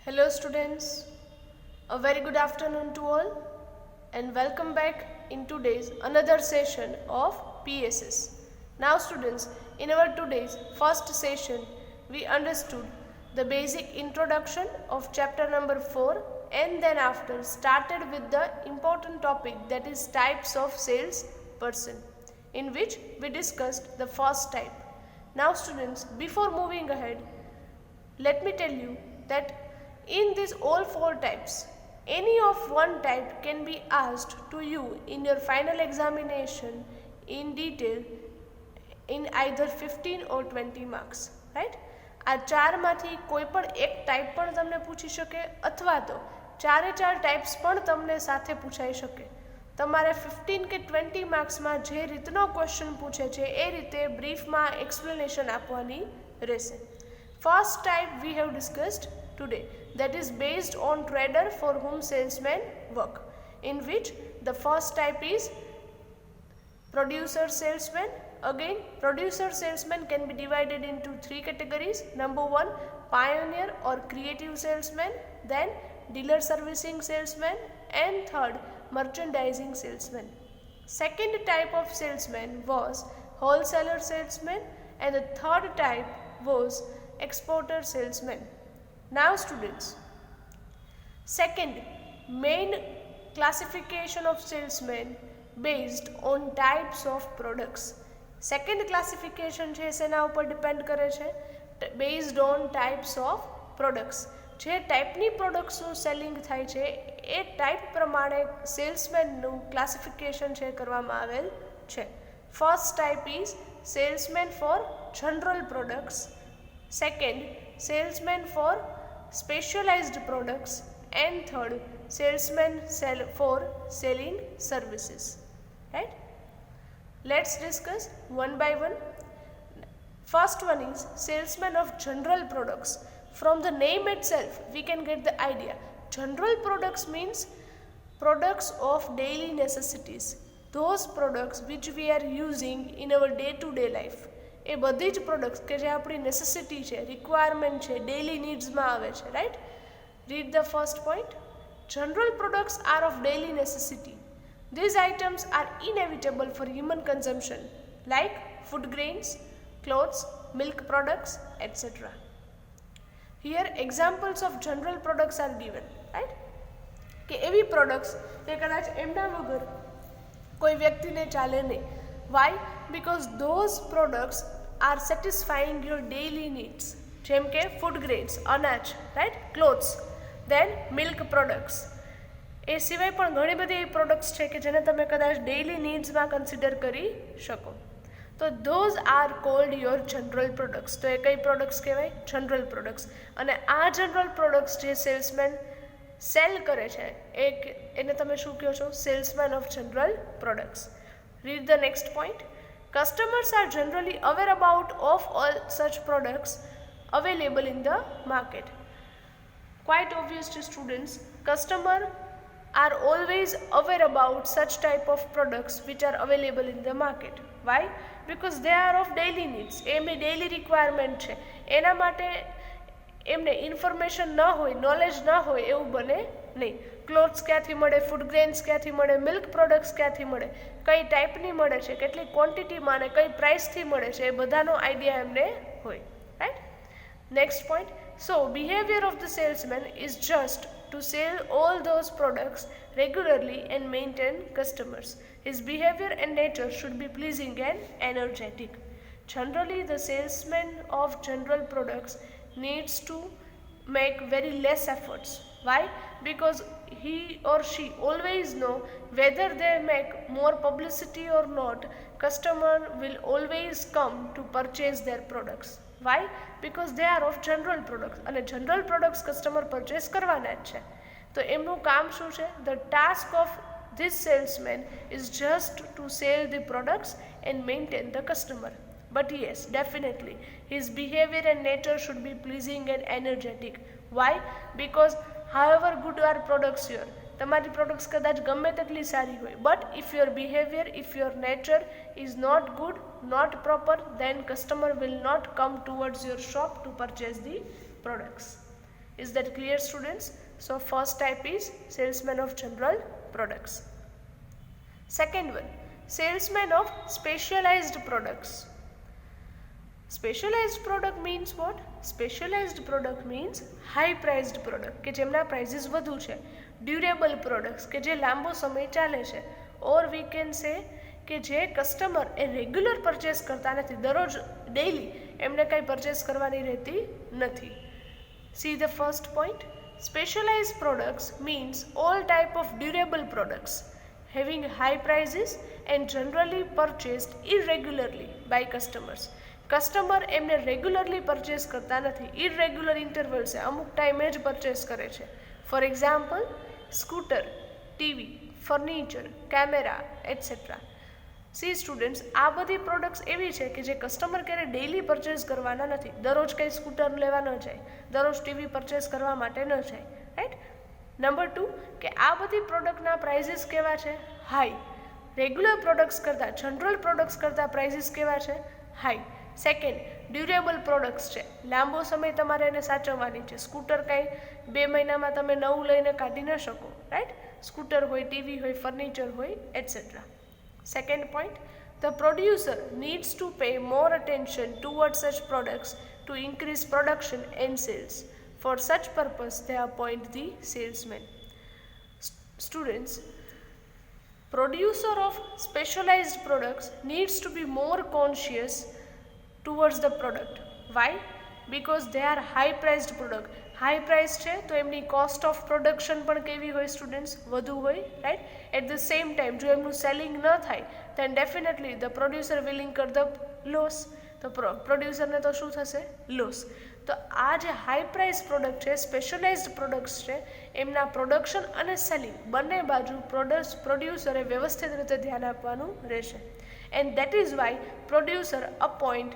Hello students, a very good afternoon to all and welcome back in today's another session of PSS. Now students, in our today's first session, we understood the basic introduction of chapter number 4 and then after started with the important topic that is types of sales person, in which we discussed the first type. Now students, before moving ahead, let me tell you that in these all four types, any of one type can be asked to you in your final examination in detail in either 15 or 20 marks, right? આ ચારમાંથી કોઈ પણ એક type પણ તમને પૂછી શકે અથવા તો ચારે ચાર ટાઈપ્સ પણ તમને સાથે પૂછાઈ શકે. તમારે 15 કે 20 માર્ક્સમાં જે રીતનો ક્વેશ્ચન પૂછે છે એ રીતે બ્રીફમાં એક્સપ્લેનેશન આપવાની રહેશે. First type we have discussed today, that is based on trader for whom salesmen work, in which the first type is producer salesman. Again, producer salesman can be divided into three categories. Number one, pioneer or creative salesman, then dealer servicing salesman, and third, merchandising salesman. Second type of salesman was wholesaler salesman, and the third type was exporter salesman. Now students, second main classification of salesmen based on types of products. Second classification છે એના ઉપર depend કરે છે based on types of products. જે ટાઈપની પ્રોડક્ટ્સનું selling થાય છે એ type પ્રમાણે સેલ્સમેનનું ક્લાસિફિકેશન છે કરવામાં આવેલ છે. First type is salesman for general products. Second, salesman for specialized products, and third, salesman for selling services. Right? Let's discuss one by one. First one is salesman of general products. From the name itself, we can get the idea. General products means products of daily necessities. Those products which we are using in our day-to-day life. એ બધી જ products કે જે આપણી necessity છે, requirement છે, daily નીડ્સમાં આવે છે, right? Read the first point. General products are of daily necessity. These items are inevitable for human consumption, like food grains, clothes, milk products, etc. Here examples of general products are given, right? કે એવી products કે કદાચ એમના વગર કોઈ વ્યક્તિને ચાલે નહીં. Why? Because those products are satisfying your daily needs. જેમ કે food grains, અનાજ, right? Clothes, then milk products. એ સિવાય પણ ઘણી બધી એવી પ્રોડક્ટ્સ છે કે જેને તમે કદાચ ડેઇલી નીડ્સમાં કન્સિડર કરી શકો. તો those are called your general products. તો એ કઈ પ્રોડક્ટ્સ કહેવાય? General products. અને આ જનરલ પ્રોડક્ટ્સ જે સેલ્સમેન સેલ કરે છે એને તમે શું કહો છો? Salesman of general products. Read the next point. Customers are generally aware about of all such products available in the market. Quite obvious to students, customers are always aware about such type of products which are available in the market. Why? Because they are of daily needs. એમની daily requirement છે. એના માટે એમને information ન હોય, knowledge ન હોય એવું બને નહીં. ક્લોથ્સ ક્યાંથી મળે, ફૂડ ગ્રેન્સ ક્યાંથી મળે, મિલ્ક પ્રોડક્ટ્સ ક્યાંથી મળે, કઈ ટાઈપની મળે છે, કેટલી ક્વોન્ટિટીમાં અને કઈ પ્રાઇસથી મળે છે, એ બધાનો આઈડિયા એમને હોય, right? Next point. So behaviour of the salesman is just to sell all those products regularly and maintain customers. His behavior and nature should be pleasing and energetic. Generally, the salesman of general products needs to make very less efforts. Why? Because he or she always know whether they make more publicity or not, customer will always come to purchase their products. Why? Because they are of general products અને general products customer purchase કરવાના જ છે. તો એમનું કામ શું છે? The task of this salesman is just to sell the products and maintain the customer. But yes, definitely, his behavior and nature should be pleasing and energetic. Why? Because however good are products here, તમારી products કદાચ ગમે તેટલી સારી હોય, but if your behaviour, if your nature is not good, not proper, then customer will not come towards your shop to purchase the products. Is that clear, students? So first type is salesman of general products. Second one, salesman of specialized products. Specialized product means what? Specialized product means high priced product કે જેમના prices વધુ છે. Durable products કે જે લાંબો સમય ચાલે છે. Or we can say કે જે કસ્ટમર એ રેગ્યુલર પરચેસ કરતા નથી, દરરોજ ડેઇલી એમને કંઈ પરચેસ કરવાની રહેતી નથી. See the first point. Specialized products means all type of durable products having high prices and generally purchased irregularly by customers. Customer એમને રેગ્યુલરલી પરચેસ કરતા નથી, ઇરેગ્યુલર ઇન્ટરવલ છે, અમુક ટાઈમે જ પરચેસ કરે છે. For example, scooter, TV, furniture, camera etcetera. C students, આ બધી પ્રોડક્ટ્સ એવી છે કે જે કસ્ટમર ક્યારે ડેઇલી પરચેસ કરવાના નથી, દરરોજ કંઈ સ્કૂટર લેવા ન જાય, દરરોજ ટીવી પરચેસ કરવા માટે ન જાય, રાઈટ. નંબર 2 કે આ બધી પ્રોડક્ટના પ્રાઇઝીસ કેવા છે? હાઈ. રેગ્યુલર પ્રોડક્ટ્સ કરતાં, જનરલ પ્રોડક્ટ્સ કરતાં પ્રાઇઝીસ કેવા છે? હાઈ. સેકન્ડ, ડ્યુરેબલ પ્રોડક્ટ્સ છે, લાંબો સમય તમારે એને સાચવવાની છે. સ્કૂટર કાંઈ 2 મહિનામાં તમે નવું લઈને કાઢી ન શકો, રાઈટ. સ્કૂટર હોય, ટીવી હોય, ફર્નિચર હોય etcetera. Second point, the producer needs to pay more attention towards such products to increase production and sales. For such purpose, they appoint the salesman. Students, producer of specialized products needs to be more conscious towards the product. Why? Because they are high priced product. High price છે તો એમની cost of production પણ કેવી હોય students? વધુ હોય, right. At the same time જો એમનું સેલિંગ ન થાય then definitely the producer will incur the loss. તો પ્રોડ્યુસરને તો શું થશે? લોસ. તો આ જે હાઈ પ્રાઇસ પ્રોડક્ટ છે, સ્પેશિયલાઇઝ્ડ પ્રોડક્ટ્સ છે, એમના પ્રોડક્શન અને સેલિંગ બંને બાજુ પ્રોડ્યુસરે વ્યવસ્થિત રીતે ધ્યાન આપવાનું રહેશે. And that is Y producer appoint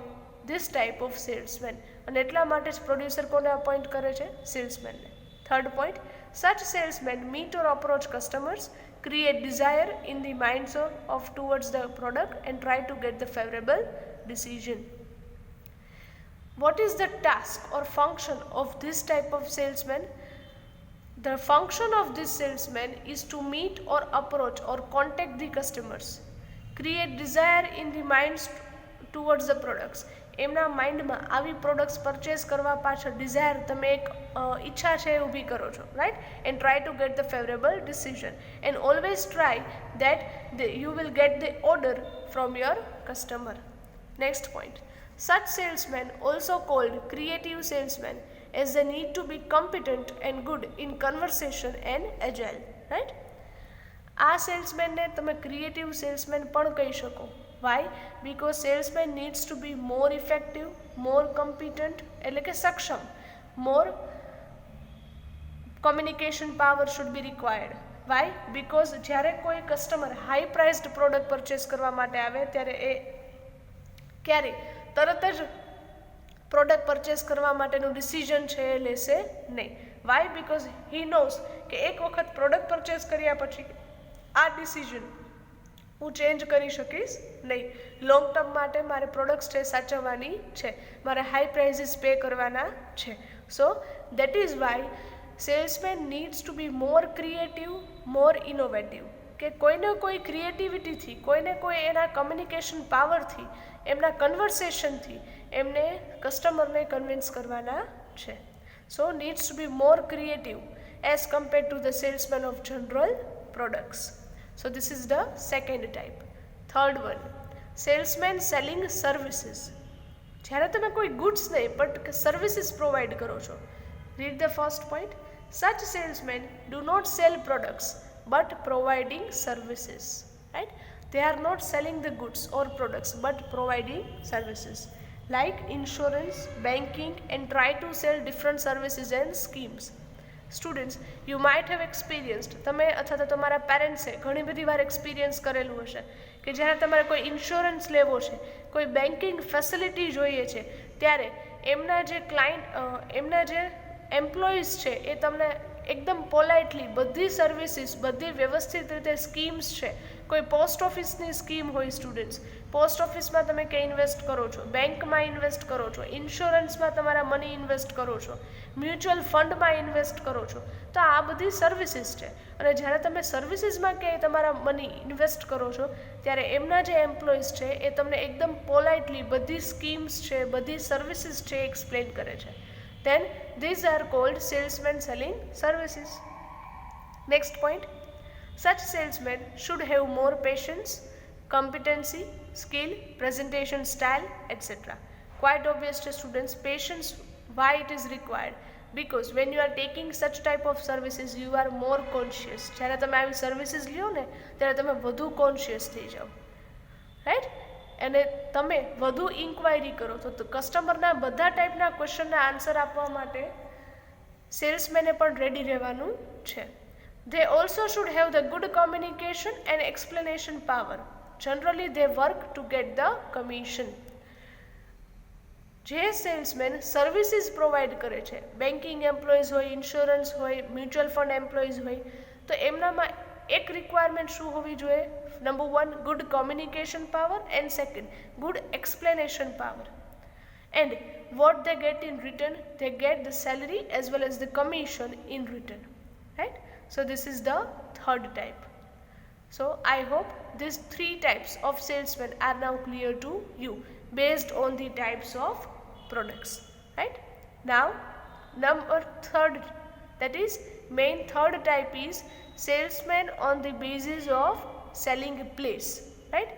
this type of salesman. અને એટલા માટે જ પ્રોડ્યુસર કોને અપોઇન્ટ કરે છે? સેલ્સમેનને. Third point, such salesmen meet or approach customers, create desire in the minds of towards the product and try to get the favorable decision. What is the task or function of this type of salesman? The function of this salesman is to meet or approach or contact the customers, create desire in the minds towards the products. એમના માઇન્ડમાં આવી products purchase કરવા પાછળ Dzire, તમે એક ઈચ્છા છે એ ઊભી કરો છો, right. And try to get the favourable decision and always try that you will get the order from your customer. Next point, such salesman also called creative salesman as they need to be competent and good in conversation and agile, right. આ સેલ્સમેનને તમે creative salesman પણ કહી શકો. Why? Because salesman needs to be more effective, more competent, એટલે કે સક્ષમ, more communication power should be required. Why? Because જ્યારે કોઈ કસ્ટમર હાઈ પ્રાઇસ્ડ પ્રોડક્ટ પરચેસ કરવા માટે આવે ત્યારે એ ક્યારે તરત જ પ્રોડક્ટ પરચેસ કરવા માટેનું ડિસિઝન છે એ લેશે નહીં. Why? Because he knows કે એક વખત પ્રોડક્ટ પરચેસ કર્યા પછી આ ડિસિઝન હું ચેન્જ કરી શકીશ નહીં. લોંગ ટર્મ માટે મારે પ્રોડક્ટ્સ છે સાચવવાની છે, મારે હાઈ પ્રાઇઝીસ પે કરવાના છે. So that is why salesman needs to be more creative, more innovative. કે કોઈને કોઈ ક્રિએટિવિટીથી, કોઈને કોઈ એના કમ્યુનિકેશન પાવરથી, એમના કન્વર્સેશનથી એમને કસ્ટમરને કન્વિન્સ કરવાના છે. So needs to be more creative as compared to the salesman of general products. So this is the second type. Third one, salesman selling services. જ્યારે તમે કોઈ ગુડ્સ નહીં બટ સર્વિસીસ પ્રોવાઈડ કરો છો. Read the first point. Such salesman do not sell products but providing services, right. They are not selling the goods or products but providing services like insurance, banking and try to sell different services and schemes. Students, you might have experienced, તમે અથવા તો તમારા પેરેન્ટ્સે ઘણી બધી વાર experience કરેલું હશે કે જ્યારે તમારે કોઈ ઇન્સ્યોરન્સ લેવો છે, કોઈ બેન્કિંગ ફેસિલિટી જોઈએ છે, ત્યારે એમના જે ક્લાયન્ટ, એમના જે એમ્પ્લોઈઝ છે એ તમને એકદમ પોલાઇટલી બધી સર્વિસીસ, બધી વ્યવસ્થિત રીતે સ્કીમ્સ છે, કોઈ પોસ્ટ ઓફિસની સ્કીમ હોય સ્ટુડન્ટ્સ, પોસ્ટ ઓફિસમાં તમે ક્યાં ઇન્વેસ્ટ કરો છો, બેંકમાં ઇન્વેસ્ટ કરો છો, ઇન્સ્યોરન્સમાં તમારા મની ઇન્વેસ્ટ કરો છો, મ્યુચ્યુઅલ ફંડમાં ઇન્વેસ્ટ કરો છો, તો આ બધી સર્વિસીસ છે. અને જ્યારે તમે સર્વિસીસમાં ક્યાંય તમારા મની ઇન્વેસ્ટ કરો છો ત્યારે એમના જે એમ્પ્લોઈઝ છે એ તમને એકદમ પોલાઇટલી બધી સ્કીમ્સ છે, બધી સર્વિસીસ છે એક્સપ્લેન કરે છે. Then these are called salesmen selling services. Next point, such salesmen should have more patience, competency, skill, presentation style, etc. Quite obvious to students, patience, why it is required? Because when you are taking such type of services, you are more conscious. જ્યારે તમે આવી services લ્યો ને ત્યારે તમે વધુ conscious થઈ જાઓ, રાઈટ? અને તમે વધુ ઇન્ક્વાયરી કરો તો કસ્ટમરના બધા ટાઈપના ક્વેશ્ચનના આન્સર આપવા માટે સેલ્સમેને પણ રેડી રહેવાનું છે. They also should have the good communication and explanation power. Generally they work to get the commission. જે સેલ્સમેન સર્વિસીસ પ્રોવાઈડ કરે છે, બેન્કિંગ એમ્પ્લોઈઝ હોય, ઇન્સ્યોરન્સ હોય, મ્યુચ્યુઅલ ફંડ એમ્પ્લોઈઝ હોય, તો એમનામાં એક રિક્વાયરમેન્ટ શું હોવી જોઈએ? Number 1, good communication power, and second, good explanation power. And what they get in return, they get the salary as well as the commission in return, right? So this is the third type. So I hope these 3 types of salesmen are now clear to you based on the types of products, right? Now number third, that is main third type is salesman on the basis of selling place, right?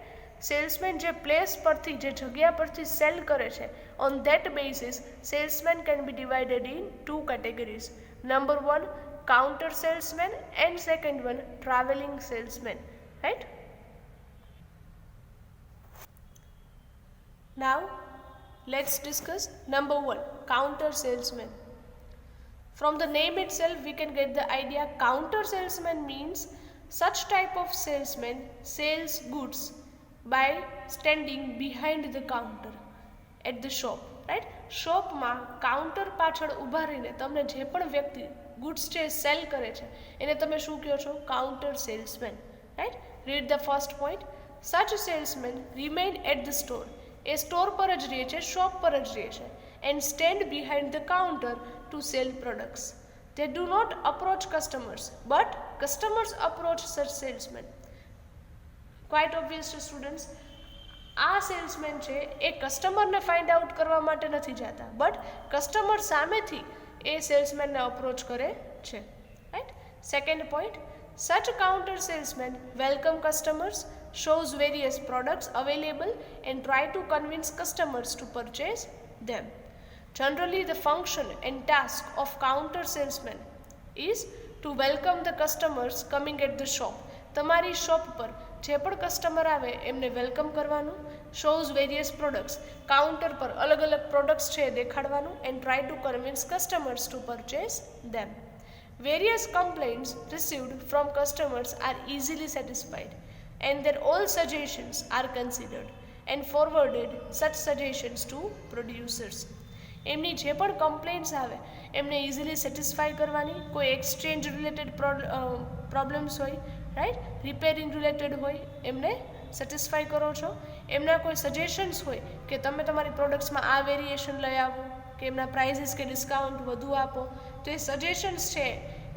Salesman જે place પરથી, જે જગ્યા પરથી cell કરે છે, on that basis salesman can be divided in 2 categories. Number 1, counter salesman, and second one, traveling salesman, right? Now let's discuss number 1, counter salesman. From the name itself we can get the idea. Counter salesman means such type of salesman sells goods by standing behind the counter at the shop, right? શોપમાં counter પાછળ ઊભા રહીને તમને જે પણ વ્યક્તિ goods છે cell કરે છે એને તમે શું કહો છો? Counter salesman, right? Read the first point. Such salesman remain at the store. એ સ્ટોર પર જ રહે છે, શોપ પર જ રહે છે, and stand behind the counter to sell products. They do not approach customers, but customers approach such salesmen. Quite obvious to students, આ સેલ્સમેન છે એ કસ્ટમરને ફાઇન્ડ આઉટ કરવા માટે નથી જતા, બટ કસ્ટમર સામેથી એ સેલ્સમેનને અપ્રોચ કરે છે, right? Second point, such counter salesman welcome customers, shows various products available and try to convince customers to purchase them. Generally, the function and task of counter salesman is to welcome the customers coming at the shop. તમારી shop પર જે પણ customer આવે એમને welcome કરવાનું, shows various products, counter પર અલગ અલગ પ્રોડક્ટ્સ છે દેખાડવાનું, and try to convince customers to purchase them. Various complaints received from customers are easily satisfied and their all suggestions are considered and forwarded such suggestions to producers. એમની જે પણ complaints આવે એમને ઇઝીલી સેટિસ્ફાઈ કરવાની. કોઈ exchange related problems હોય, right, repairing related હોય, એમને સેટિસ્ફાઈ કરો છો. એમના કોઈ સજેશન્સ હોય કે તમે તમારી પ્રોડક્ટ્સમાં આ વેરિએશન લઈ આવો, કે એમના પ્રાઇઝીસ કે ડિસ્કાઉન્ટ વધુ આપો, તો એ સજેશન્સ છે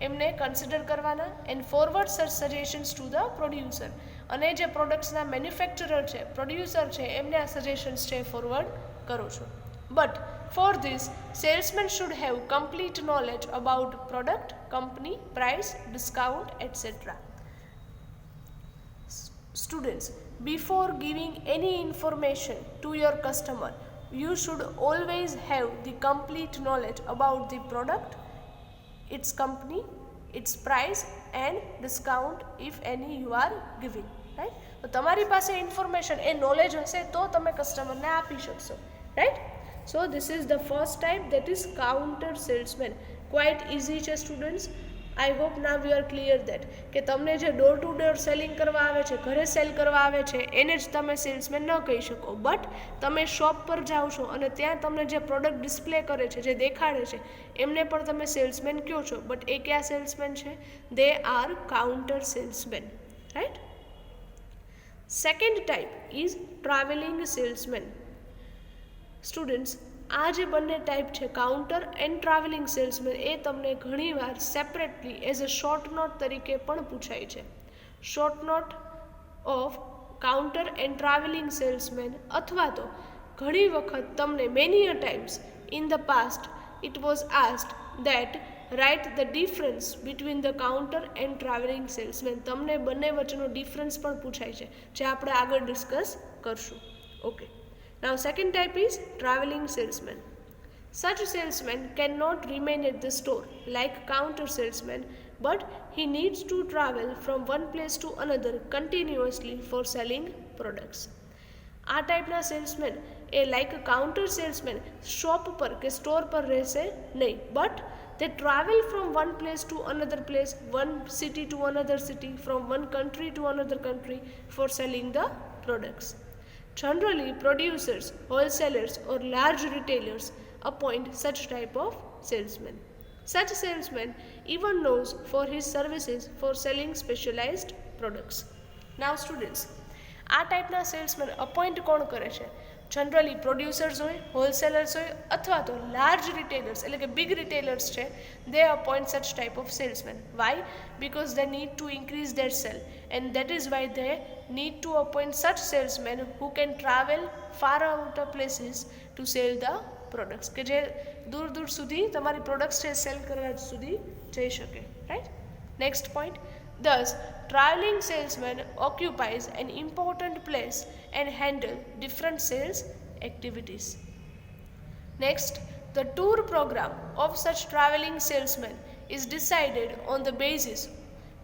એમને કન્સિડર કરવાના and forward such suggestions to the producer. અને જે પ્રોડક્ટ્સના મેન્યુફેક્ચરર છે, પ્રોડ્યુસર છે, એમને આ સજેશન્સ છે ફોરવર્ડ કરો છો. But for this salesman should have complete knowledge about product, company, price, discount, etcetera. Students, before giving any information to your customer, you should always have the complete knowledge about the product, its company, its price and discount if any you are giving, right? તો તમારી પાસે information, એ knowledge હશે તો તમે કસ્ટમરને આપી શકશો, right? So this is the first type, that is counter salesman. Quite easy છે સ્ટુડન્ટ્સ. આઈ હોપ ના વી આર ક્લિયર દેટ કે તમને જે ડોર ટુ ડોર સેલિંગ કરવા આવે છે, ઘરે સેલ કરવા આવે છે, એને જ તમે સેલ્સમેન ન કહી શકો. બટ તમે શોપ પર જાઓ છો અને ત્યાં તમને જે પ્રોડક્ટ ડિસ્પ્લે કરે છે, જે દેખાડે છે, એમને પણ તમે સેલ્સમેન કહો છો. બટ એ કયા સેલ્સમેન છે? They are counter salesman, right. Second type is travelling salesman. Students, આ જે બંને ટાઈપ છે, કાઉન્ટર એન્ડ ટ્રાવેલિંગ સેલ્સમેન, એ તમને ઘણીવાર separately as a short note તરીકે પણ પૂછાય છે. Short note of counter and travelling salesman, અથવા તો ઘણી વખત તમને many a times in the past it was asked that write the difference between the counter and travelling salesman. તમને બંને વચ્ચેનો ડિફરન્સ પણ પૂછાય છે, જે આપણે આગળ ડિસ્કસ કરશું. Okay. Now second type is traveling salesman. Such salesman cannot remain at the store like counter salesman, but he needs to travel from one place to another continuously for selling products. આ ટાઈપના salesman એ like counter salesman shop પર કે store પર રહેશે નહીં, but they travel from one place to another place, one city to another city, from one country to another country for selling the products. Generally, producers, wholesalers or large retailers appoint such type of salesman. Such salesman even knows for his services for selling specialized products. Now students, આ ટાઈપના salesman appoint કોણ કરે છે? Generally producers હોય, હોલસેલર્સ હોય, અથવા તો large retailers એટલે કે બિગ રિટેલર્સ છે, they appoint such type of salesman. Why? Because they need to increase their sale, and that is why they need to appoint such salesmen who can travel far out of places to sell the products, કે જે દૂર દૂર સુધી તમારી products છે cell કરવા સુધી જઈ શકે, right. Next point, thus traveling salesman occupies an important place and handle different sales activities. Next, the tour program of such traveling salesmen is decided on the basis.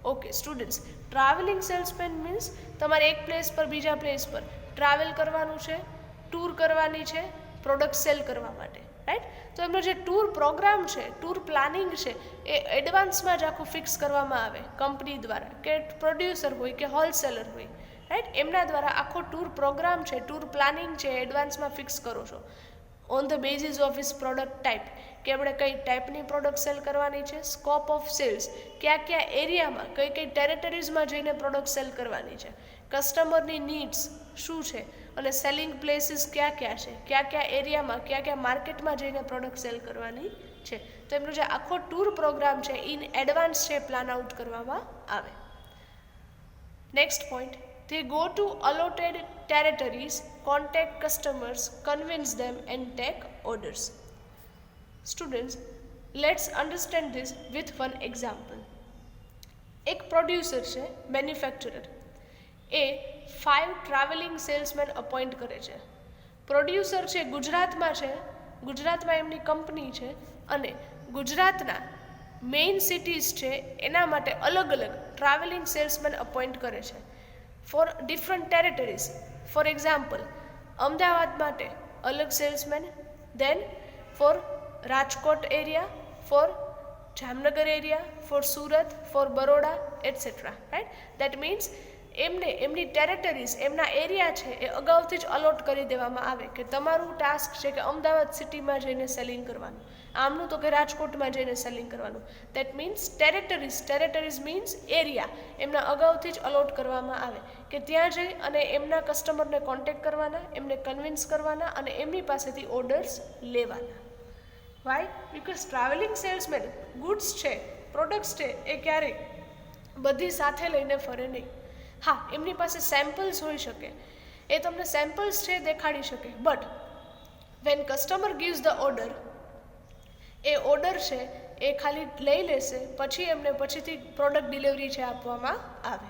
Okay students, travelling salesman means તમારે એક place પર બીજા place પર travel કરવાનું છે, tour કરવાની છે product cell કરવા માટે, રાઈટ. તો એમનો જે ટૂર પ્રોગ્રામ છે, ટૂર પ્લાનિંગ છે, એ એડવાન્સમાં જ આખું ફિક્સ કરવામાં આવે કંપની દ્વારા, કે પ્રોડ્યુસર હોય કે હોલસેલર હોય, રાઈટ. એમના દ્વારા આખો ટૂર પ્રોગ્રામ છે, ટૂર પ્લાનિંગ છે, એડવાન્સમાં ફિક્સ કરો છો on the basis of his product type, કે આપણે કઈ ટાઈપની પ્રોડક્ટ સેલ કરવાની છે, સ્કોપ ઓફ સેલ્સ, કયા કયા એરિયામાં, કઈ કઈ ટેરેટરીઝમાં જઈને પ્રોડક્ટ સેલ કરવાની છે, કસ્ટમરની નીડ્સ શું છે, અને સેલિંગ પ્લેસીસ કયા કયા છે, કયા કયા એરિયામાં, કયા કયા માર્કેટમાં જઈને પ્રોડક્ટ સેલ કરવાની છે. તો એમનો જે આખો ટૂર પ્રોગ્રામ છે ઇન એડવાન્સ છે પ્લાન આઉટ કરવામાં આવે. Next point, they go to allotted territories, contact customers, convince them and take orders. Students, let's understand this with one example. એક પ્રોડ્યુસર છે, મેન્યુફેક્ચરર, એ 5 ટ્રાવેલિંગ સેલ્સમેન અપોઇન્ટ કરે છે. Producer છે ગુજરાતમાં છે, ગુજરાતમાં એમની કંપની છે, અને ગુજરાતના મેઇન સિટીઝ છે એના માટે અલગ અલગ ટ્રાવેલિંગ સેલ્સમેન અપોઇન્ટ કરે છે for different territories. For example, Ahmedabad માટે અલગ salesman, then for Rajkot area, for Jamnagar area, for Surat, for Baroda etcetera, right. That means એમને એમની ટેરેટરીઝ, એમના એરિયા છે એ અગાઉથી જ અલોટ કરી દેવામાં આવે કે તમારું ટાસ્ક છે કે અમદાવાદ સિટીમાં જઈને સેલિંગ કરવાનું, આમનું તો કે રાજકોટમાં જઈને સેલિંગ કરવાનું. દેટ મીન્સ ટેરેટરીઝ મીન્સ એરિયા એમના અગાઉથી જ અલોટ કરવામાં આવે કે ત્યાં જઈ અને એમના કસ્ટમરને કોન્ટેક્ટ કરવાના, એમને કન્વિન્સ કરવાના અને એમની પાસેથી ઓર્ડર્સ લેવાના. Why? Because travelling salesman goods છે, પ્રોડક્ટ્સ છે, એ ક્યારેય બધી સાથે લઈને ફરે નહીં. હા, એમની પાસે સેમ્પલ્સ હોઈ શકે, એ તમને સેમ્પલ્સ છે દેખાડી શકે, but when customer gives the order, A order છે એ ખાલી લઈ લેશે, પછી એમને પછીથી પ્રોડક્ટ ડિલિવરી છે આપવામાં આવે.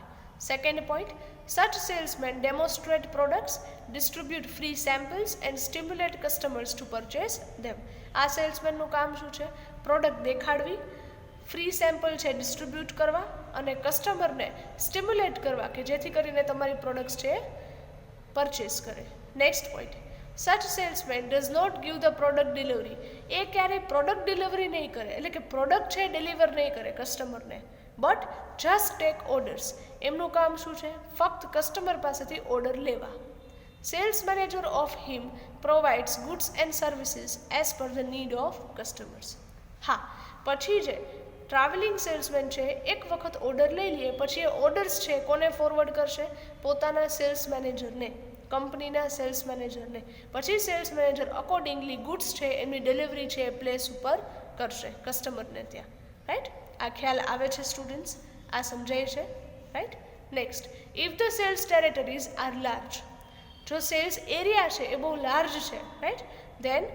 Second point, such salesmen demonstrate products, distribute free samples and stimulate customers to purchase them. આ સેલ્સમેનનું કામ શું છે? પ્રોડક્ટ દેખાડવી, ફ્રી સેમ્પલ છે ડિસ્ટ્રીબ્યુટ કરવા, અને કસ્ટમરને સ્ટિમ્યુલેટ કરવા કે જેથી કરીને તમારી પ્રોડક્ટ્સ છે પરચેસ કરે. Next point, such salesman does not give the product delivery. એ ક્યારેય પ્રોડક્ટ ડિલિવરી નહીં કરે, એટલે કે પ્રોડક્ટ છે ડિલિવર નહીં કરે કસ્ટમરને, બટ જસ્ટ ટેક ઓર્ડર્સ. એમનું કામ શું છે? ફક્ત કસ્ટમર પાસેથી ઓર્ડર લેવા. Sales manager of him provides goods and services as per the need of customers. હા, પછી જે ટ્રાવેલિંગ સેલ્સમેન છે એક વખત ઓર્ડર લઈ લઈએ પછી એ ઓર્ડર્સ છે કોને ફોરવર્ડ કરશે? પોતાના સેલ્સ મેનેજરને, કંપનીના સેલ્સ મેનેજરને. પછી સેલ્સ મેનેજર અકોર્ડિંગલી ગુડ્સ છે એમની ડિલિવરી છે એ પ્લેસ ઉપર કરશે કસ્ટમરને ત્યાં. રાઈટ? આ ખ્યાલ આવે છે સ્ટુડન્ટ્સ? આ સમજાય છે? Right? Next, if the sales territories are large. જો સેલ્સ એરિયા છે એ બહુ લાર્જ છે, right, then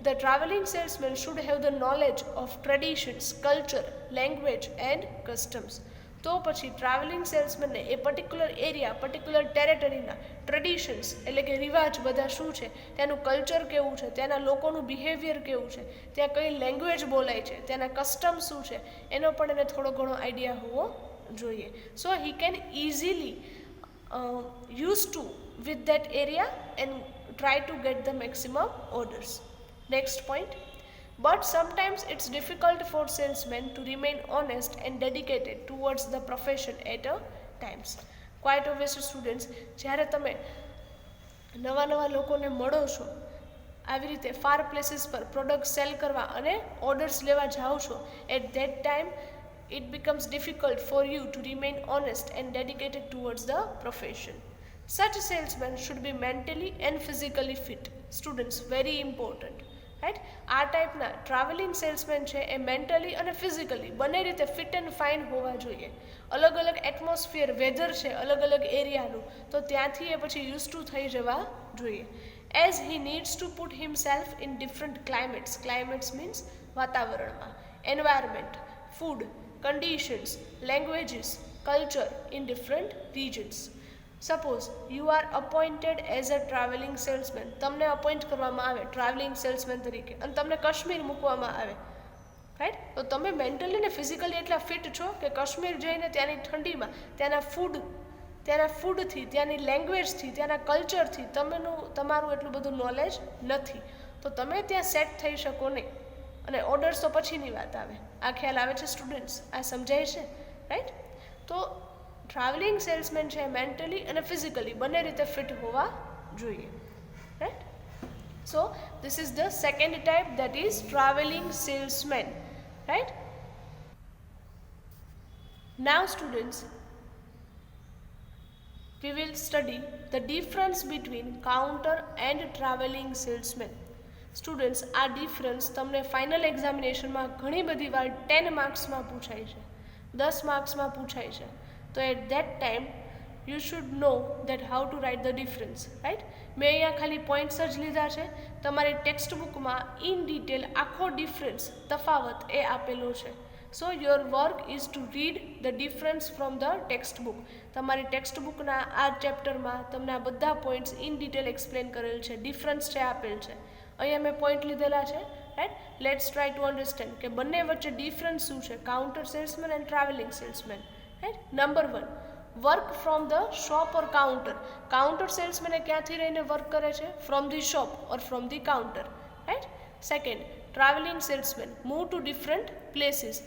the travelling salesman should have the knowledge of traditions, culture, language and customs. તો પછી ટ્રાવેલિંગ સેલ્સમેનને એ પર્ટિક્યુલર એરિયા, પર્ટિક્યુલર ટેરેટરીના ટ્રેડિશન્સ એટલે કે રિવાજ બધા શું છે, ત્યાંનું કલ્ચર કેવું છે, ત્યાંના લોકોનું બિહેવિયર કેવું છે, ત્યાં કઈ લેંગ્વેજ બોલાય છે, ત્યાંના કસ્ટમ શું છે, એનો પણ એને થોડો ઘણો આઈડિયા હોવો જોઈએ. So he can easily use to with that area and try to get the maximum orders. Next point, but sometimes it's difficult for salesmen to remain honest and dedicated towards the profession at a times. Quite obviously students, જ્યારે તમે નવા નવા લોકોને મળો છો, આવી રીતે far places પર પ્રોડક્ટ સેલ કરવા અને ઓર્ડર્સ લેવા જાઓ છો, at that time it becomes difficult for you to remain honest and dedicated towards the profession. Such salesmen should be mentally and physically fit. Students, very important. Right? આ ટાઈપના travelling salesman છે એ mentally અને physically બંને રીતે fit and fine હોવા જોઈએ. અલગ અલગ એટમોસ્ફિયર, વેધર છે અલગ અલગ એરિયાનું, તો ત્યાંથી એ પછી યુઝ ટુ થઈ જવા જોઈએ. As he needs to put himself in different climates. Climates means વાતાવરણમાં, environment, food, conditions, languages, culture in different regions. Suppose you are appointed as a travelling salesman, તમને અપોઇન્ટ કરવામાં આવે ટ્રાવેલિંગ સેલ્સમેન તરીકે અને તમને કાશ્મીર મૂકવામાં આવે, રાઈટ, તો તમે મેન્ટલી ને ફિઝિકલી એટલા ફિટ છો કે કાશ્મીર જઈને ત્યાંની ઠંડીમાં, ત્યાંના ફૂડથી, ત્યાંની લેંગ્વેજથી, ત્યાંના કલ્ચરથી તમારું એટલું બધું નોલેજ નથી, તો તમે ત્યાં સેટ થઈ શકો નહીં. અને ઓર્ડર્સ તો પછીની વાત આવે. આ ખ્યાલ આવે છે સ્ટુડન્ટ્સ? આ સમજાય છે? રાઈટ? તો ટ્રાવેલિંગ સેલ્સમેન છે મેન્ટલી અને ફિઝિકલી બંને રીતે ફિટ હોવા જોઈએ. Right? So this is the second type, that is travelling salesman. Right? Now students, we will study the difference between counter and traveling salesman. Students, આ difference તમને final એક્ઝામિનેશનમાં ઘણી બધી વાર 10 માર્ક્સમાં પૂછાય છે, 10 માર્ક્સમાં પૂછાય છે. તો at that time you should know that how to write the difference. Right? મેં અહીંયા ખાલી પોઈન્ટ્સ જ લીધા છે. તમારી ટેક્સ્ટ બુકમાં ઇન ડિટેલ આખો ડિફરન્સ, તફાવત એ આપેલો છે. So your work is to read the difference from the textbook. તમારી ટેક્સ્ટ બુકના આ ચેપ્ટરમાં તમને આ બધા પોઈન્ટ્સ ઇન ડિટેલ એક્સપ્લેન કરેલ છે, ડિફરન્સ છે આપેલ છે. અહીંયા મેં પોઈન્ટ લીધેલા છે. Right? Let's try to understand કે બંને વચ્ચે ડિફરન્સ શું છે, counter salesman and travelling salesman. Right? Number 1, work from the shop or counter. Counter salesman ક્યાંથી રહીને વર્ક કરે છે? From the shop or from the counter. Right? Second, travelling salesman move to different places.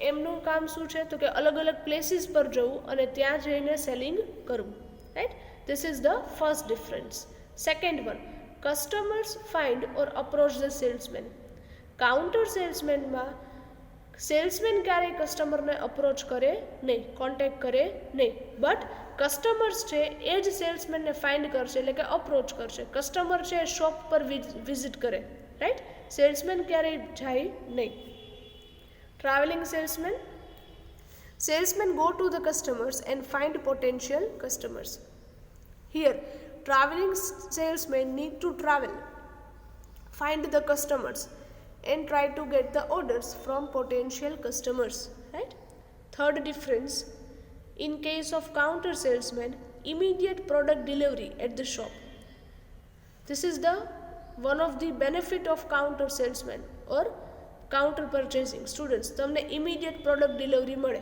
એમનું કામ શું છે? તો કે અલગ અલગ પ્લેસીસ પર જવું અને ત્યાં જઈને સેલિંગ કરવું. Right? This is the first difference. Second one, customers find or approach the salesman. Counter સેલ્સમેનમાં સેલ્સમેન ક્યારેય કસ્ટમરને અપ્રોચ કરે નહીં, કોન્ટેક્ટ કરે નહીં, બટ કસ્ટમર્સ છે એ જ સેલ્સમેનને ફાઇન્ડ કરશે, એટલે કે અપ્રોચ કરશે. કસ્ટમર છે શોપ પર વિઝિટ કરે. રાઈટ? સેલ્સમેન ક્યારેય જાય નહીં. Travelling salesmen go to the customers and find potential customers. Here traveling salesmen need to travel, find the customers and try to get the orders from potential customers. Right? Third difference, in case of counter salesman, immediate product delivery at the shop. This is the one of the benefit of counter salesman or counter purchasing. Students, તમને immediate product delivery મળે.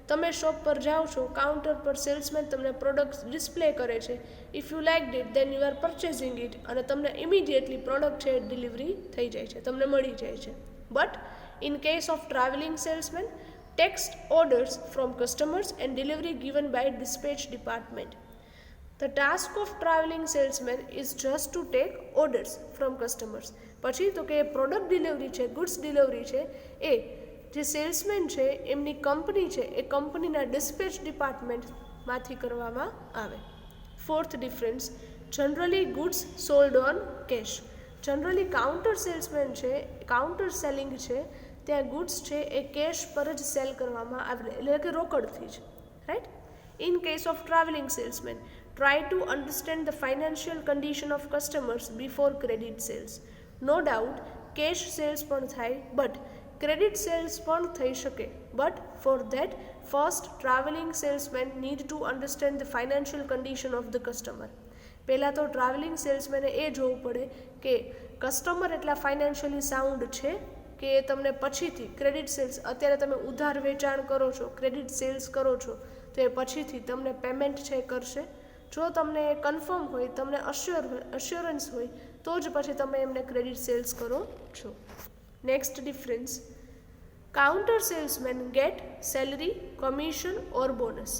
તમે shop પર જાઓ છો, counter પર salesman તમને product display કરે છે. If you like it then you are purchasing it, અને તમને ઇમિડિયેટલી પ્રોડક્ટ છે ડિલિવરી થઈ જાય છે, તમને મળી જાય છે. But in case of travelling salesman, text orders from customers and delivery given by dispatch department. The task of traveling salesman is just to take orders from customers. પછી તો કે પ્રોડક્ટ ડિલિવરી છે, ગુડ્સ ડિલિવરી છે, એ જે salesman છે એમની company છે એ કંપનીના ડિસ્પેચ ડિપાર્ટમેન્ટમાંથી કરવામાં આવે. Fourth difference, generally goods sold on cash. Generally counter salesman છે, કાઉન્ટર સેલિંગ છે, ત્યાં ગુડ્સ છે એ કેશ પર જ સેલ કરવામાં આવે, એટલે કે રોકડથી જ, right. In case of travelling salesman, try to understand the financial condition of customers before credit sales. No doubt cash sales પણ થાય, બટ ક્રેડિટ સેલ્સ પણ થઈ શકે. But for that first travelling salesman need to understand the financial condition of the customer. પહેલાં તો travelling સેલ્સમેને એ જોવું પડે કે કસ્ટમર એટલા ફાઇનાન્શિયલી સાઉન્ડ છે કે તમને પછીથી ક્રેડિટ સેલ્સ, અત્યારે તમે ઉધાર વેચાણ કરો છો, ક્રેડિટ સેલ્સ કરો છો, તો એ પછીથી તમને પેમેન્ટ છે કરશે. જો તમને કન્ફર્મ હોય, તમને અશ્યોરન્સ હોય, તો જ પછી તમે એમને ક્રેડિટ સેલ્સ કરો છો. Next difference, counter salesman get salary, commission or bonus.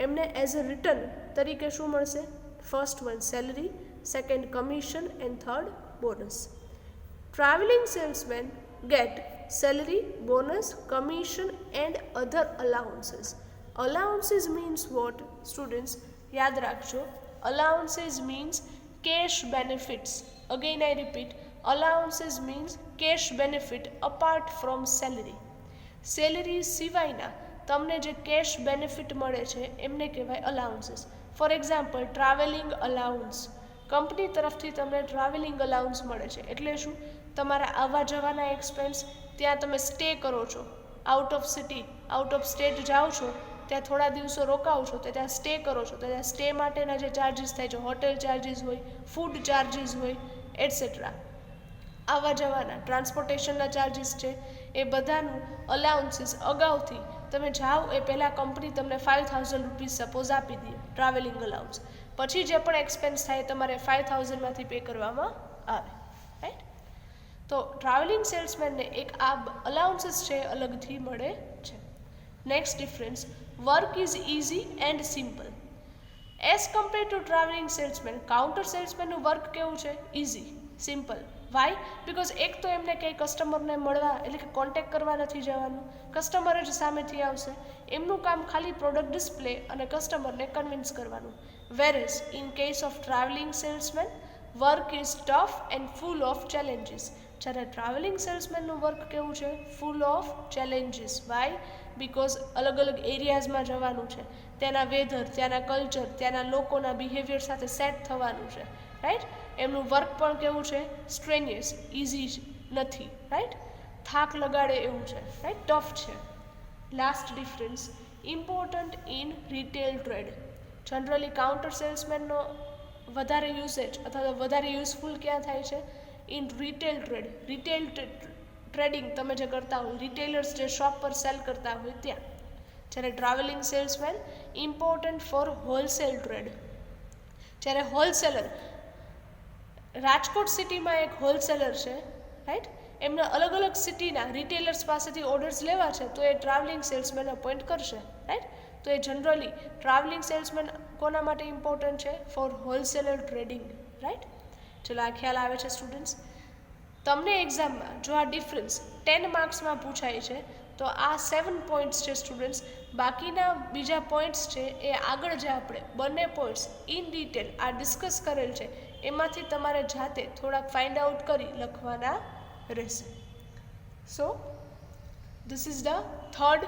એમને એઝ અ રિટર્ન તરીકે શું મળશે? First one salary, second commission and third bonus. Travelling salesman get salary, bonus, commission and other allowances. Allowances means what? Students, yaad rakhjo, allowances means cash benefits. Again I repeat, allowances means cash benefit apart from salary. Salary સિવાયના તમને જે cache benefit મળે છે એમને કહેવાય allowances. For example, travelling allowance, company તરફથી તમને travelling allowance મળે છે. એટલે શું? તમારા આવવા જવાના એક્સપેન્સ, ત્યાં તમે સ્ટે કરો છો, out of city, out of state જાઓ છો, ત્યાં થોડા દિવસો રોકાવો છો, તો ત્યાં સ્ટે કરો છો, તો ત્યાં સ્ટે માટેના જે ચાર્જીસ થાય છે, હોટેલ ચાર્જીસ હોય, ફૂડ ચાર્જીસ હોય, એટસેટ્રા, આવવા જવાના ટ્રાન્સપોર્ટેશનના ચાર્જીસ છે, એ બધાનું અલાઉન્સીસ અગાઉથી તમે જાઓ એ પહેલાં કંપની તમને 5000 રૂપીઝ સપોઝ આપી દે ટ્રાવેલિંગ અલાઉન્સ. પછી જે પણ એક્સપેન્સ થાય તમારે 5000માંથી પે કરવામાં આવે, રાઈટ. તો ટ્રાવેલિંગ સેલ્સમેનને એક આ અલાઉન્સીસ છે અલગથી મળે છે. Next difference, work is easy and simple. As compare to travelling salesman, counter સેલ્સમેનનું વર્ક કેવું છે? Easy, simple. વાય? બિકોઝ એક તો એમને કંઈ કસ્ટમરને મળવા એટલે કે કોન્ટેક્ટ કરવા નથી જવાનું, કસ્ટમર જ સામેથી આવશે. એમનું કામ ખાલી પ્રોડક્ટ ડિસ્પ્લે અને કસ્ટમરને કન્વિન્સ કરવાનું. Whereas in case of travelling salesman, work is tough and full of challenges. જ્યારે ટ્રાવેલિંગ સેલ્સમેનનું વર્ક કેવું છે? Full of challenges. Why? Because અલગ અલગ એરિયાઝમાં જવાનું છે, ત્યાંના વેધર, ત્યાંના કલ્ચર, ત્યાંના લોકોના બિહેવિયર સાથે સેટ થવાનું છે, રાઈટ. એમનું વર્ક પણ કેવું છે? સ્ટ્રેનિયસ, ઇઝી નથી, રાઈટ. થાક લગાડે એવું છે, રાઈટ, ટફ છે. Last difference, important in retail trade. Generally counter સેલ્સમેનનો વધારે યુસેજ અથવા તો વધારે યુઝફુલ ક્યાં થાય છે? In retail trade. Retail trading તમે જે કરતા હોય, રિટેલર્સ જે શોપ પર સેલ કરતા હોય ત્યાં. જ્યારે travelling salesman important for wholesale trade. જ્યારે હોલસેલર, રાજકોટ સિટીમાં એક હોલસેલર છે, રાઈટ, એમને અલગ અલગ સિટીના રિટેલર્સ પાસેથી ઓર્ડર્સ લેવા છે, તો એ ટ્રાવેલિંગ સેલ્સમેન અપોઇન્ટ કરશે, રાઈટ. તો એ જનરલી ટ્રાવેલિંગ સેલ્સમેન કોના માટે ઇમ્પોર્ટન્ટ છે? For wholesaler trading, right. ચલો, આ ખ્યાલ આવે છે સ્ટુડન્ટ્સ? તમને એક્ઝામમાં જો આ ડિફરન્સ 10 માર્ક્સમાં પૂછાય છે તો આ 7 પોઈન્ટ્સ છે સ્ટુડન્ટ્સ. બાકીના બીજા પોઈન્ટ્સ છે એ આગળ જે આપણે બંને પોઈન્ટ્સ ઇન ડિટેલ આ ડિસ્કસ કરેલ છે એમાંથી તમારે જાતે થોડાક ફાઇન્ડ આઉટ કરી લખવાના રહેશે. સો this is the third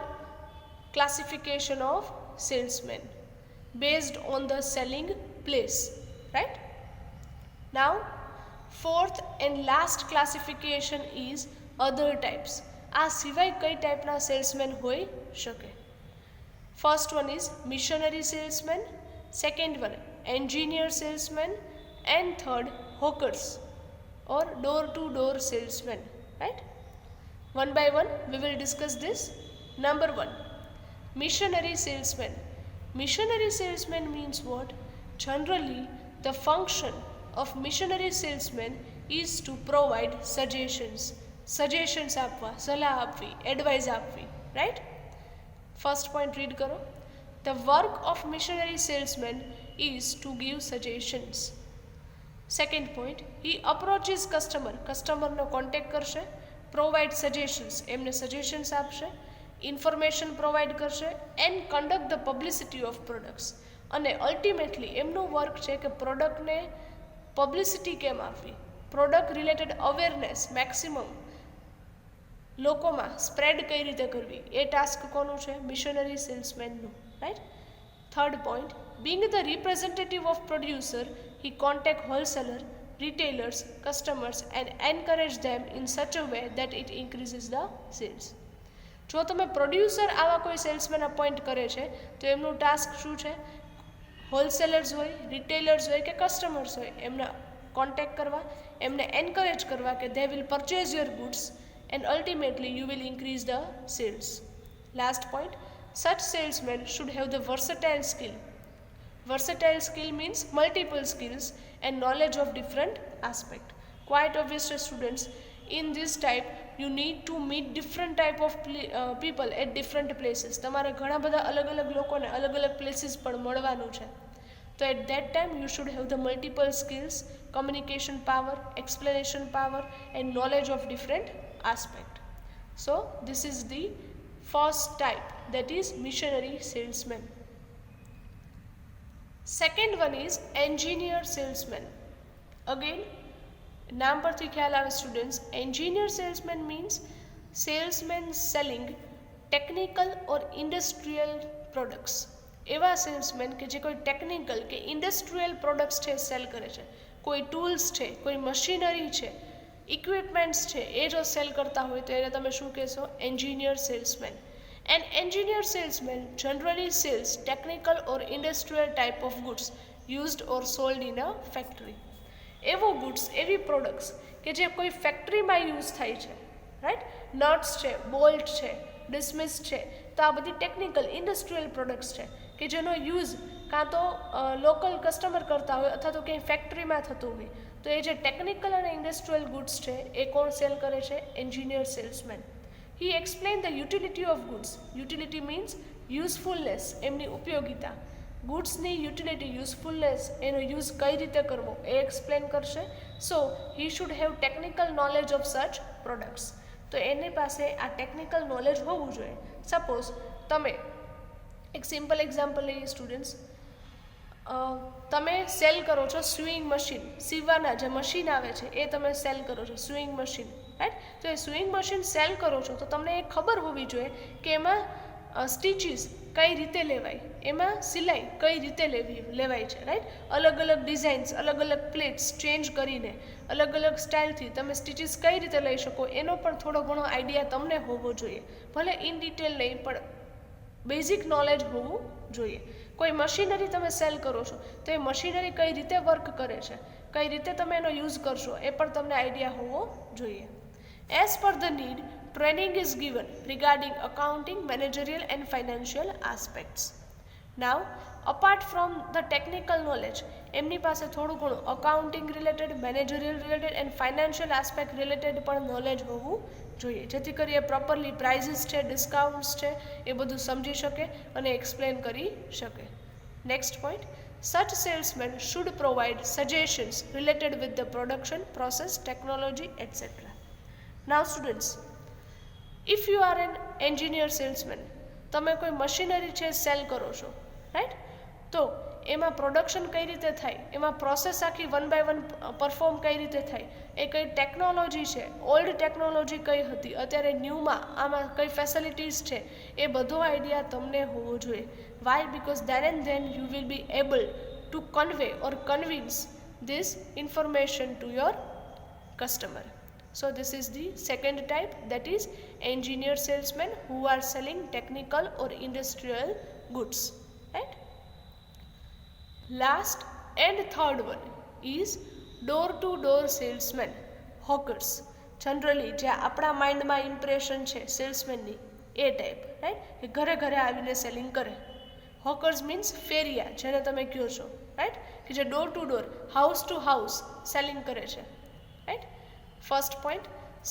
classification of salesmen based on the selling place, right? Now fourth and last classification is other types. આ સિવાય કઈ ટાઈપના સેલ્સમેન હોઈ શકે? First one is missionary salesman, second one engineer salesman and third hawkers or door to door salesman, right. One by one, we will discuss this. Number one, missionary salesman. Missionary salesman means what? Generally, the function of missionary salesman is to provide suggestions. Suggestions આપવા, સલાહ આપવી, advice આપવી, right? First point read કરો. The work of missionary salesman is to give suggestions. Second point, he approaches customer. કસ્ટમરનો contact કરશે, provide suggestions, એમને suggestions આપશે, information provide કરશે and conduct the publicity of products. અને ultimately એમનું work છે કે પ્રોડક્ટને પબ્લિસિટી કેમ આપવી, પ્રોડક્ટ રિલેટેડ અવેરનેસ મેક્સિમમ લોકોમાં સ્પ્રેડ કઈ રીતે કરવી, એ ટાસ્ક કોનું છે? મિશનરી સેલ્સમેનનું, right? Third point, being the representative of producer, he contact wholesaler, retailers, customers and encourage them in such a way that it increases the sales. જો તમે પ્રોડ્યુસર આવા કોઈ સેલ્સમેન અપોઇન્ટ કરે છે તો એમનું ટાસ્ક શું છે? હોલસેલર્સ હોય, રિટેલર્સ હોય કે કસ્ટમર્સ હોય, એમને કોન્ટેક્ટ કરવા, એમને એન્કરેજ કરવા કે they will purchase your goods and ultimately you will increase the sales. Last point, such salesmen should have the versatile skill. Versatile skill means multiple skills and knowledge of different aspect. Quite obviously students, in this type you need to meet different type of people at different places. તમારે ઘણા બધા અલગ અલગ લોકોને અલગ અલગ places પણ મળવાનું છે. તો at that time you should have the multiple skills, communication power, explanation power and knowledge of different aspect. So this is the first type, that is missionary salesman. Second one is engineer salesman. Again, નામ પરથી ખ્યાલ આવે students, engineer salesman means salesman selling technical or industrial products. એવા salesman કે જે કોઈ technical કે industrial products છે સેલ કરે છે, કોઈ ટૂલ્સ છે, કોઈ મશીનરી છે, ઇક્વિપમેન્ટ્સ છે, એ જો સેલ કરતા હોય તો એને તમે શું કહેશો? Engineer salesman. An engineer salesman generally sells technical or industrial type of goods used or sold in a factory. એવો ગુડ્સ, એવી પ્રોડક્ટ્સ કે જે કોઈ ફેક્ટરીમાં યુઝ થાય છે, રાઈટ? નટ્સ છે, બોલ્ટ છે, ડિસમિસ છે, તો આ બધી ટેકનિકલ ઇન્ડસ્ટ્રીયલ પ્રોડક્ટ્સ છે કે જેનો યુઝ કાં તો લોકલ કસ્ટમર કરતા હોય અથવા તો ક્યાંય ફેક્ટરીમાં થતું હોય. તો એ જે ટેકનિકલ અને ઇન્ડસ્ટ્રીયલ ગુડ્સ છે એ કોણ સેલ કરે છે? Engineer salesman. He explained the utility of goods. Utility means usefulness, એમની ઉપયોગિતા. ગુડ્સની યુટિલિટી, યુઝફુલનેસ, એનો યુઝ કઈ રીતે કરવો એ એક્સપ્લેન કરશે. So he should have technical knowledge of such products. તો એની પાસે આ ટેકનિકલ નોલેજ હોવું જોઈએ. સપોઝ તમે એક સિમ્પલ એક્ઝામ્પલ લઈએ સ્ટુડન્ટ્સ, તમે સેલ કરો છો સ્વિંગ મશીન, સીવવાના જે મશીન આવે છે એ તમે સેલ કરો છો, સ્વિંગ મશીન, રાઈટ? તો એ સ્વિંગ મશીન સેલ કરો છો તો તમને એ ખબર હોવી જોઈએ કે એમાં સ્ટીચીસ કઈ રીતે લેવાય, એમાં સિલાઈ કઈ રીતે લેવાય છે, રાઈટ? અલગ અલગ ડિઝાઇન્સ, અલગ અલગ પ્લેટ્સ ચેન્જ કરીને અલગ અલગ સ્ટાઇલથી તમે સ્ટીચીસ કઈ રીતે લઈ શકો એનો પણ થોડો ઘણો આઈડિયા તમને હોવો જોઈએ. ભલે ઇન ડિટેલ નહીં પણ બેઝિક નોલેજ હોવું જોઈએ. કોઈ મશીનરી તમે સેલ કરો છો તો એ મશીનરી કઈ રીતે વર્ક કરે છે, કઈ રીતે તમે એનો યુઝ કરશો એ પણ તમને આઈડિયા હોવો જોઈએ. As per the need, training is given regarding accounting, managerial and financial aspects. Now, apart from the technical knowledge, એમની પાસે થોડું ઘણું accounting related, managerial related and financial aspect related પણ નોલેજ હોવું જોઈએ, જેથી કરી એ પ્રોપરલી પ્રાઇઝીસ છે, ડિસ્કાઉન્ટ્સ છે, એ બધું સમજી શકે અને એક્સપ્લેન કરી શકે. Next point, such salesmen should provide suggestions related with the production, process, technology, etc. Now students, if you are an engineer salesman, તમે કોઈ મશીનરી છે સેલ કરો છો, રાઈટ? તો એમાં પ્રોડક્શન કઈ રીતે થાય, એમાં પ્રોસેસ આખી વન બાય વન પરફોર્મ કઈ રીતે થાય, એ કઈ ટેકનોલોજી છે, ઓલ્ડ ટેકનોલોજી કઈ હતી, અત્યારે ન્યૂમાં આમાં કઈ ફેસિલિટીઝ છે, એ બધો આઈડિયા તમને હોવો જોઈએ. Why? Because then and then you will be able to convey or convince this information to your customer. So this is the second type, that is engineer salesmen who are selling technical or industrial goods, right? Last and third one is door to door salesmen, hawkers. Generally जे आपणा माइंडमां impression है सेल्समेननी ए type, right, कि घरे घरे आवीने selling करे। Hawkers means फेरिया जेने तमे कहो छो, राइट, कि जे door to door house to house selling करे छे, right. First point,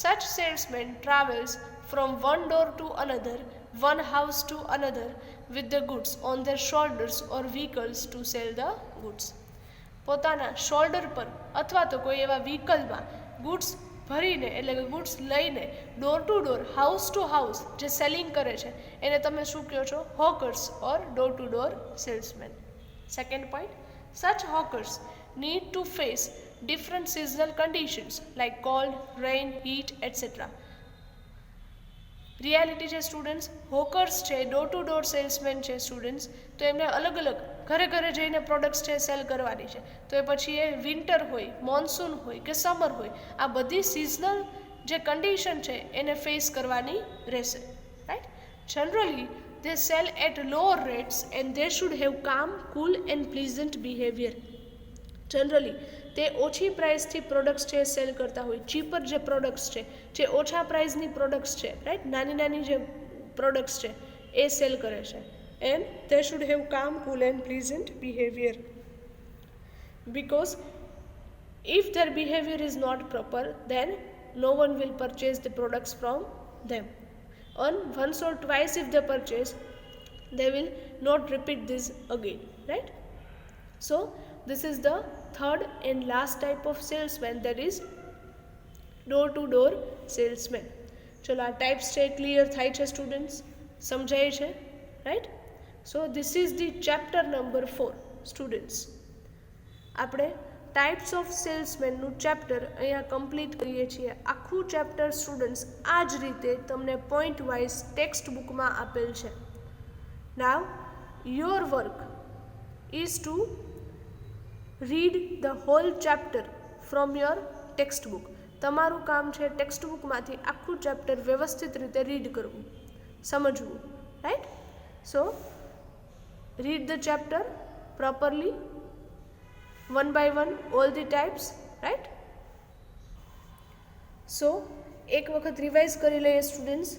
such salesmen travels from one door to another, one house to another with the goods on their shoulders or vehicles to sell the goods. પોતાના shoulder પર અથવા તો કોઈ એવા વ્હીકલમાં goods ભરીને એટલે કે ગુડ્સ લઈને door to door house two house જે સેલિંગ કરે છે એને તમે શું કહો છો? Hawkers or door to door salesman. Second point, such hawkers need to face different seasonal conditions like cold, rain, heat, etc. Reality છે સ્ટુડન્ટ્સ, હોકર્સ છે, ડોર ટુ ડોર સેલ્સમેન છે સ્ટુડન્ટ્સ, તો એમને અલગ અલગ ઘરે ઘરે જઈને પ્રોડક્ટ્સ છે સેલ કરવાની છે. તો એ પછી એ વિન્ટર હોય, મોન્સૂન હોય કે સમર હોય, આ બધી સિઝનલ જે કન્ડિશન છે એને ફેસ કરવાની રહેશે, right. Generally they sell at lower rates and they should have calm, cool and pleasant behavior. Generally તે ઓછી પ્રાઇસથી પ્રોડક્ટ્સ છે સેલ કરતા હોય, ચીપર જે પ્રોડક્ટ્સ છે, જે ઓછા પ્રાઇસની પ્રોડક્ટ્સ છે, રાઈટ, નાની નાની જે પ્રોડક્ટ્સ છે એ સેલ કરે છે. And they should have calm, cool and pleasant behavior. Because if their behavior is not proper, then no one will purchase the products from them. And once or twice if they purchase, they will not repeat this again, right? So this is the third and last type of salesman, that is door to door salesman. ચલો આ types છે clear થાય છે students, સમજાય છે, right. So this is the chapter number 4 students. આપણે types of સેલ્સમેનનું chapter અહીંયા complete કરીએ છીએ. આખું ચેપ્ટર સ્ટુડન્ટ્સ આ જ રીતે તમને પોઈન્ટ વાઇઝ ટેક્સ્ટ બુકમાં આપેલ છે. Now your work is to read the whole chapter from your text book. તમારું કામ છે ટેક્સ્ટ બુકમાંથી આખું ચેપ્ટર વ્યવસ્થિત રીતે રીડ કરવું, સમજવું, right. So read the chapter properly, one by one all the types, right? So એક વખત રિવાઇઝ કરી લઈએ students.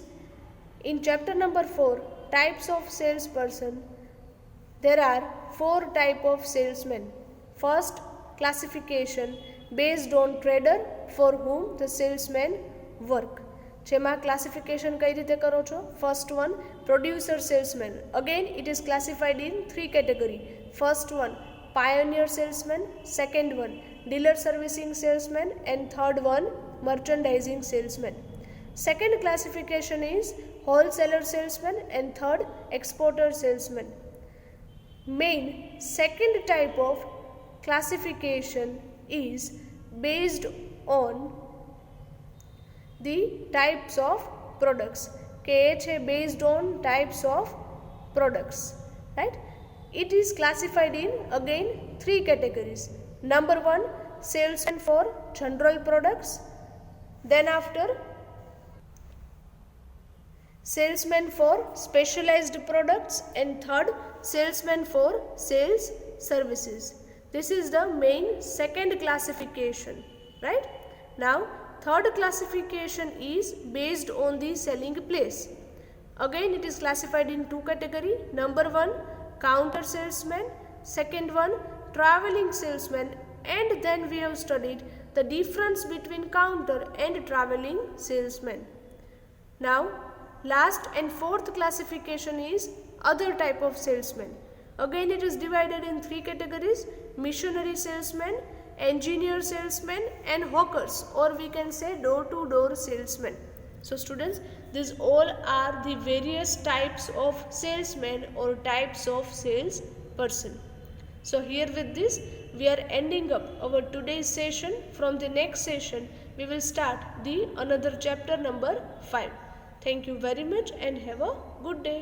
In chapter number 4, types of salesperson, there are 4 type of salesmen. First, classification based on trader for whom the salesmen work. જેમાં classification કઈ રીતે કરો છો? First one, producer salesman. Again it is classified in 3 category. First one, pioneer salesman, second one dealer servicing salesman, and third one merchandising salesman. Second classification is wholesaler salesman and third exporter salesman. Main second type of classification is based on the types of products. કે છે based on types of products, right? It is classified in again 3 categories. Number 1, salesman for general products. Then after, salesman for specialized products, and third, salesman for sales services. This is the main second classification, right? Now third classification is based on the selling place. Again it is classified in 2 category. Number 1, counter salesman, second one traveling salesman, and then we have studied the difference between counter and traveling salesman. Now last and fourth classification is other type of salesman. Again it is divided in 3 categories: missionary salesman, engineer salesman, and hawkers, or we can say door to door salesman. So students, these all are the various types of salesmen or types of sales person. So here with this we are ending up our today's session. From the next session we will start the another chapter number 5. Thank you very much and have a good day.